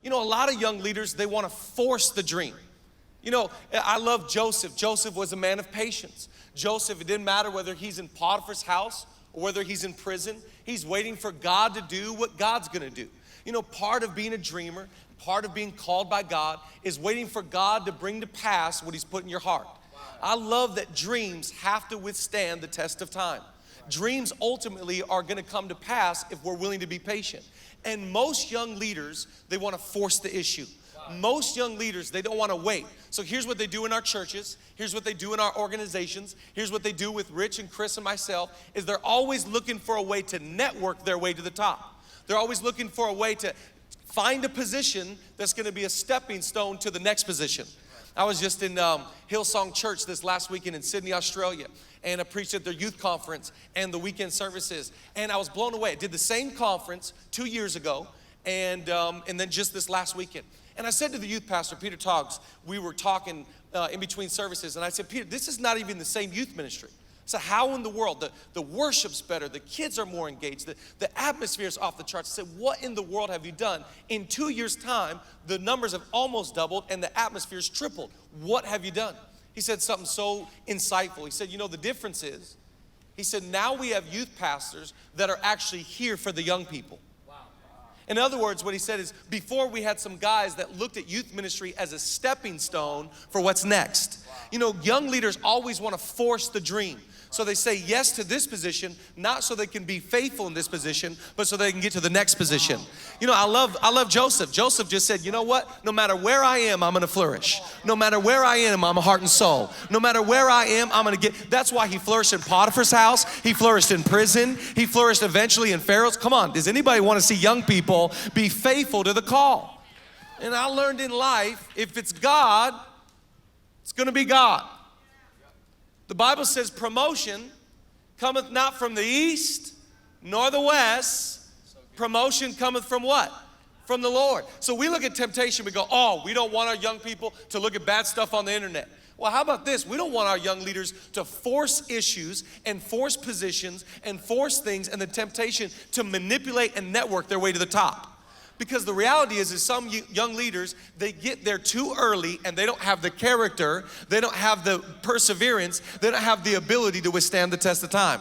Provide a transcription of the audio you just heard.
You know, a lot of young leaders, they want to force the dream. You know, I love Joseph. Joseph was a man of patience. Joseph, it didn't matter whether he's in Potiphar's house or whether he's in prison, he's waiting for God to do what God's gonna do. You know, part of being a dreamer, part of being called by God is waiting for God to bring to pass what he's put in your heart. I love that dreams have to withstand the test of time. Dreams ultimately are gonna come to pass if we're willing to be patient. And most young leaders, they wanna force the issue. Most young leaders, they don't want to wait. So here's what they do in our churches. Here's what they do in our organizations. Here's what they do with Rich and Chris and myself, is they're always looking for a way to network their way to the top. They're always looking for a way to find a position that's going to be a stepping stone to the next position. I was just in Hillsong Church this last weekend in Sydney, Australia, and I preached at their youth conference and the weekend services, and I was blown away. I did the same conference 2 years ago, and then just this last weekend. And I said to the youth pastor, Peter Toggs, we were talking in between services, and I said, Peter, this is not even the same youth ministry. So how in the world, the worship's better, the kids are more engaged, the atmosphere's off the charts. I said, what in the world have you done? In 2 years' time, the numbers have almost doubled and the atmosphere's tripled. What have you done? He said something so insightful. He said, you know, the difference is, he said, now we have youth pastors that are actually here for the young people. In other words, what he said is, before we had some guys that looked at youth ministry as a stepping stone for what's next. You know, young leaders always want to force the dream. So they say yes to this position, not so they can be faithful in this position, but so they can get to the next position. You know, I love Joseph. Joseph just said, you know what? No matter where I am, I'm gonna flourish. No matter where I am, I'm a heart and soul. No matter where I am, I'm gonna get. That's why he flourished in Potiphar's house. He flourished in prison. He flourished eventually in Pharaoh's. Come on, does anybody want to see young people be faithful to the call? And I learned in life, if it's God, it's gonna be God. The Bible says promotion cometh not from the east nor the west. Promotion cometh from what? From the Lord. So we look at temptation, we go, oh, we don't want our young people to look at bad stuff on the internet. Well, how about this? We don't want our young leaders to force issues and force positions and force things and the temptation to manipulate and network their way to the top. Because the reality is some young leaders, they get there too early and they don't have the character, they don't have the perseverance, they don't have the ability to withstand the test of time.